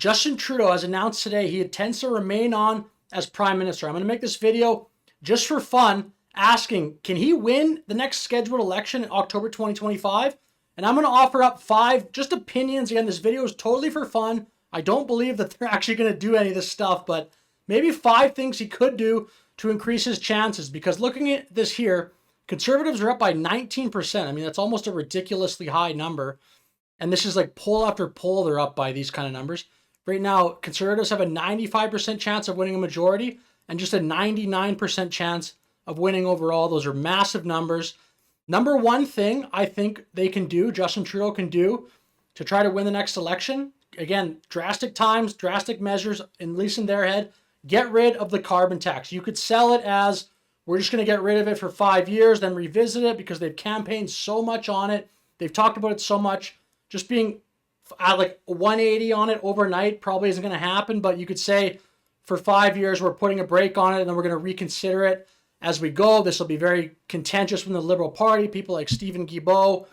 Justin Trudeau has announced today he intends to remain on as Prime Minister. I'm going to make this video just for fun, asking, can he win the next scheduled election in October 2025? And I'm going to offer up 5 just opinions. Again, this video is totally for fun. I don't believe that they're actually going to do any of this stuff, but maybe 5 things he could do to increase his chances. Because looking at this here, Conservatives are up by 19%. I mean, that's almost a ridiculously high number. And this is like poll after poll, they're up by these kind of numbers. Right now, Conservatives have a 95% chance of winning a majority and just a 99% chance of winning overall. Those are massive numbers. Number one thing I think they can do, Justin Trudeau can do, to try to win the next election, again, drastic times, drastic measures, at least in their head, get rid of the carbon tax. You could sell it as, we're just going to get rid of it for 5 years, then revisit it, because they've campaigned so much on it. They've talked about it so much. Just being at like 180 on it overnight probably isn't going to happen, but you could say for 5 years we're putting a break on it and then we're going to reconsider it as we go. This will be very contentious from the Liberal Party. People like Stephen Guilbeault,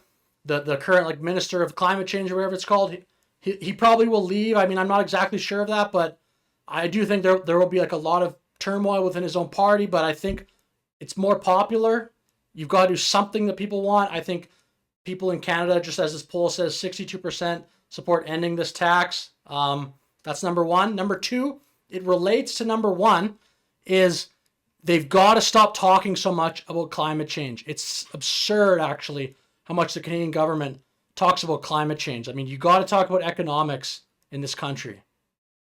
the current like Minister of Climate Change or whatever it's called, he probably will leave. I mean, I'm not exactly sure of that, but I do think there will be like a lot of turmoil within his own party, but I think it's more popular. You've got to do something that people want. I think people in Canada, just as this poll says, 62% support ending this tax. That's number one. Number two, it relates to number one, is they've got to stop talking so much about climate change. It's absurd, actually, how much the Canadian government talks about climate change. I mean, you got to talk about economics in this country.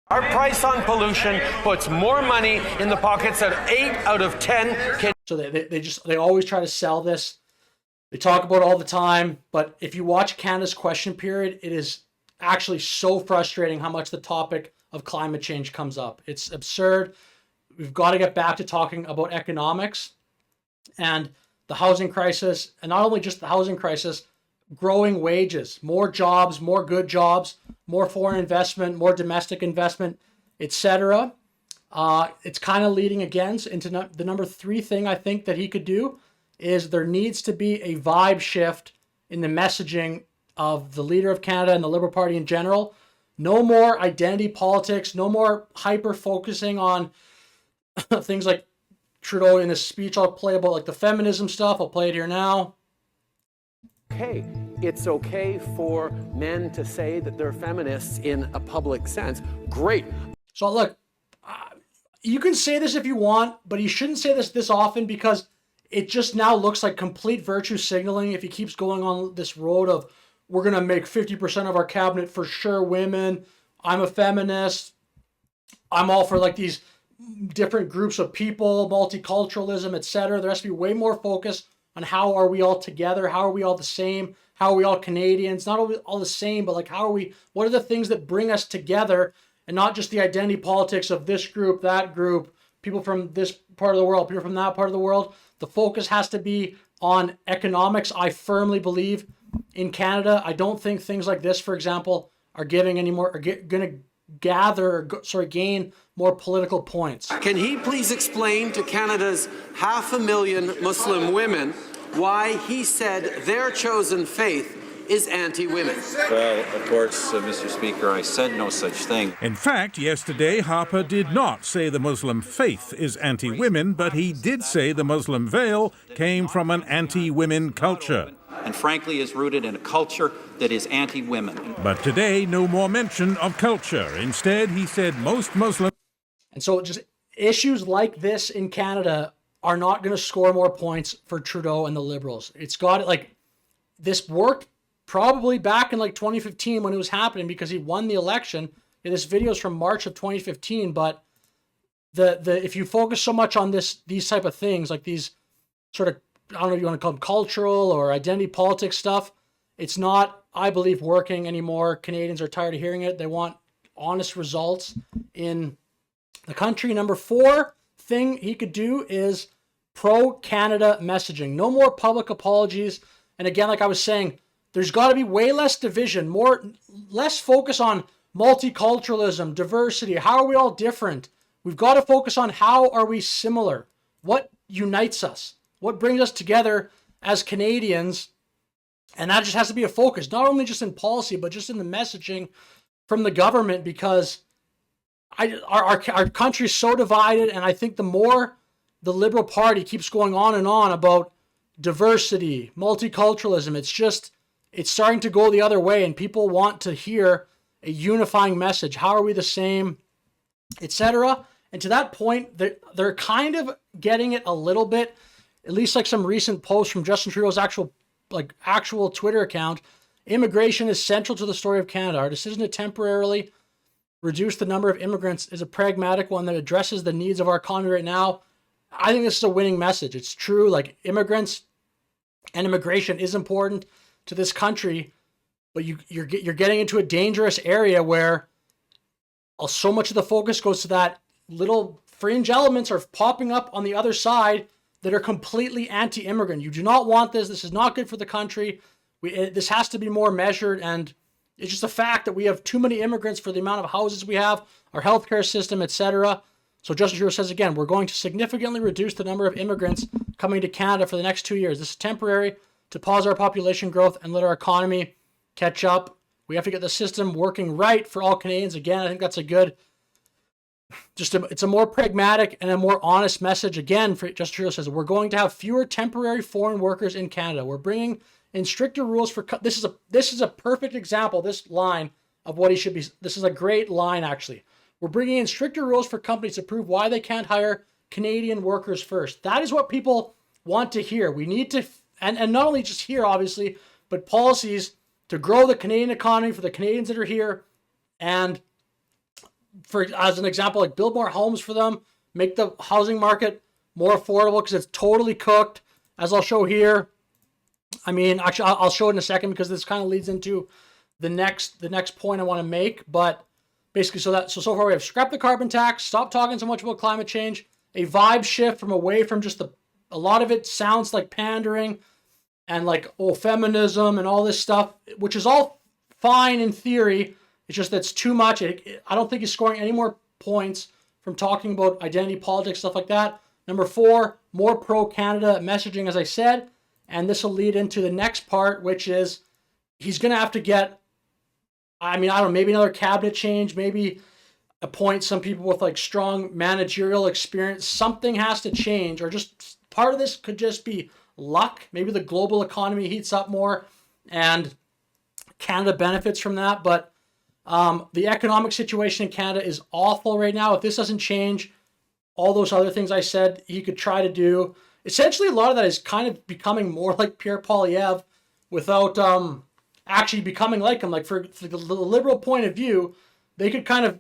Our price on pollution puts more money in the pockets of 8 out of 10. So they always try to sell this. They talk about it all the time, but if you watch Canada's question period, it is actually so frustrating how much the topic of climate change comes up. It's absurd. We've got to get back to talking about economics and the housing crisis, and not only just the housing crisis, growing wages, more jobs, more good jobs, more foreign investment, more domestic investment, etc. It's kind of leading again into the number 3 thing I think that he could do is there needs to be a vibe shift in the messaging of the leader of Canada and the Liberal Party in general. No more identity politics, no more hyper-focusing on things like Trudeau in his speech I'll play about, like the feminism stuff. I'll play it here now. Okay, it's okay for men to say that they're feminists in a public sense. Great. So look, you can say this if you want, but you shouldn't say this often, because it just now looks like complete virtue signaling if he keeps going on this road of, we're going to make 50% of our cabinet for sure women. I'm a feminist. I'm all for like these different groups of people, multiculturalism, etc. There has to be way more focus on how are we all together? How are we all the same? How are we all Canadians? Not all the same, but like what are the things that bring us together, and not just the identity politics of this group, that group, people from this part of the world, people from that part of the world. The focus has to be on economics, I firmly believe. In Canada, I don't think things like this, for example, are giving any more, are going to gain more political points. Can he please explain to Canada's 500,000 Muslim women why he said their chosen faith is anti-women? Well, of course, Mr. Speaker, I said no such thing. In fact, yesterday, Harper did not say the Muslim faith is anti-women, but he did say the Muslim veil came from an anti-women culture. And frankly is rooted in a culture that is anti-women. But today, no more mention of culture. Instead, he said most Muslims... And so just issues like this in Canada are not going to score more points for Trudeau and the Liberals. It's got, like, this worked probably back in like 2015 when it was happening, because he won the election. And this video is from March of 2015, but if you focus so much on these type of things, like these sort of, I don't know if you want to call them cultural or identity politics stuff, it's not, I believe, working anymore. Canadians are tired of hearing it. They want honest results in the country. Number 4 thing he could do is pro-Canada messaging. No more public apologies. And again, like I was saying, there's got to be way less division, less focus on multiculturalism, diversity. How are we all different? We've got to focus on how are we similar? What unites us? What brings us together as Canadians? And that just has to be a focus, not only just in policy, but just in the messaging from the government, because our country is so divided, and I think the more the Liberal Party keeps going on and on about diversity, multiculturalism, it's starting to go the other way, and people want to hear a unifying message. How are we the same, etc. And to that point, they're kind of getting it a little bit, at least like some recent posts from Justin Trudeau's actual Twitter account. Immigration is central to the story of Canada. Our decision to temporarily reduce the number of immigrants is a pragmatic one that addresses the needs of our economy right now. I think this is a winning message. It's true, like immigrants and immigration is important to this country, but you're getting into a dangerous area where so much of the focus goes to that. Little fringe elements are popping up on the other side that are completely anti-immigrant. You do not want this. This is not good for the country. This has to be more measured, and it's just a fact that we have too many immigrants for the amount of houses we have, our healthcare system, etc. So Justin Trudeau says again, we're going to significantly reduce the number of immigrants coming to Canada for the next 2 years. This is temporary to pause our population growth and let our economy catch up. We have to get the system working right for all Canadians. Again, I think that's a good, it's a more pragmatic and a more honest message. Again, for Justin Trudeau says, we're going to have fewer temporary foreign workers in Canada. We're bringing in stricter rules for, this is a perfect example, this line of what he should be. This is a great line, actually. We're bringing in stricter rules for companies to prove why they can't hire Canadian workers first. That is what people want to hear. We need to, and not only just here, obviously, but policies to grow the Canadian economy for the Canadians that are here, and for, as an example, like build more homes for them, make the housing market more affordable because it's totally cooked, as I'll show here. I mean, actually, I'll show it in a second because this kind of leads into the next point I want to make. But basically, so far we have scrap the carbon tax, stop talking so much about climate change, a vibe shift from away from just a lot of it sounds like pandering and like feminism and all this stuff, which is all fine in theory. It's just that's too much. I don't think he's scoring any more points from talking about identity politics, stuff like that. Number 4, more pro-Canada messaging, as I said. And this will lead into the next part, which is he's going to have to get, I don't know, maybe another cabinet change, maybe appoint some people with like strong managerial experience. Something has to change, or just part of this could just be luck. Maybe the global economy heats up more and Canada benefits from that. But the economic situation in Canada is awful right now. If this doesn't change, all those other things I said he could try to do. Essentially, a lot of that is kind of becoming more like Pierre Poilievre without actually becoming like him. Like for the Liberal point of view, they could kind of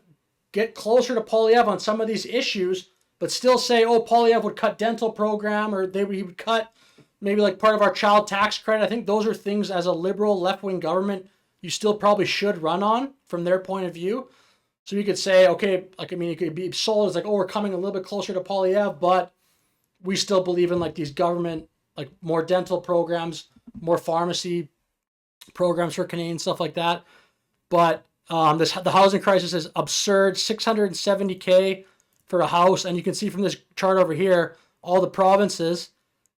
get closer to Poilievre on some of these issues, but still say, oh, Poilievre would cut dental program, or he would cut maybe like part of our child tax credit. I think those are things as a Liberal left-wing government you still probably should run on from their point of view. So you could say, okay, like, it could be sold as like, oh, we're coming a little bit closer to Poilievre, but we still believe in like these government, like more dental programs, more pharmacy programs for Canadians, stuff like that. But the housing crisis is absurd, $670K for a house. And you can see from this chart over here, all the provinces,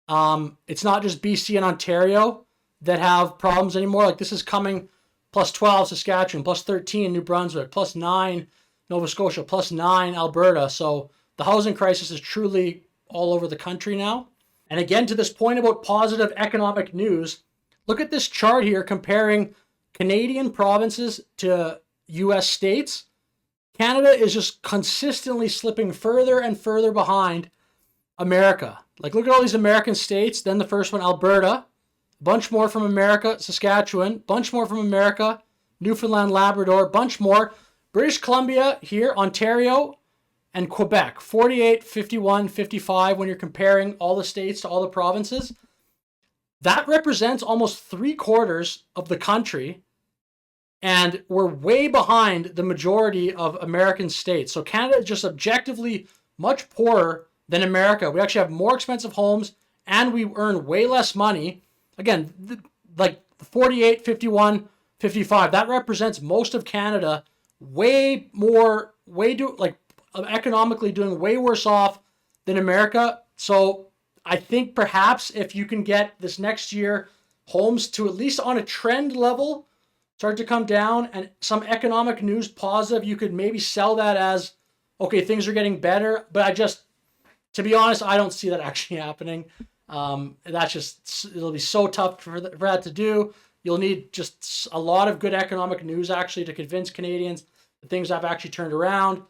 it's not just BC and Ontario that have problems anymore. Like this is coming +12 Saskatchewan, +13 New Brunswick, +9 Nova Scotia, +9 Alberta. So the housing crisis is truly all over the country now. And again, to this point about positive economic news, look at this chart here comparing Canadian provinces to US states. Canada is just consistently slipping further and further behind America. Like look at all these American states, then the first one, Alberta, bunch more from America, Saskatchewan, bunch more from America, Newfoundland, Labrador, bunch more. British Columbia here, Ontario, and Quebec, 48, 51, 55 when you're comparing all the states to all the provinces. That represents almost 3/4 of the country, and we're way behind the majority of American states. So Canada is just objectively much poorer than America. We actually have more expensive homes, and we earn way less money. Again, like 48, 51, 55, that represents most of Canada, economically doing way worse off than America. So I think perhaps if you can get this next year homes to at least on a trend level start to come down and some economic news positive, you could maybe sell that as, okay, things are getting better. But to be honest, I don't see that actually happening. It'll be so tough for that to do. You'll need just a lot of good economic news actually to convince Canadians that things have actually turned around.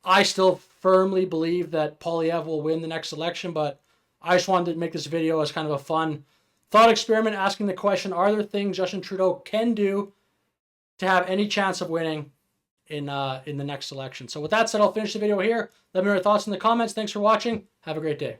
I still firmly believe that Poilievre will win the next election, but I just wanted to make this video as kind of a fun thought experiment, asking the question, are there things Justin Trudeau can do to have any chance of winning in the next election? So with that said, I'll finish the video here. Let me know your thoughts in the comments. Thanks for watching. Have a great day.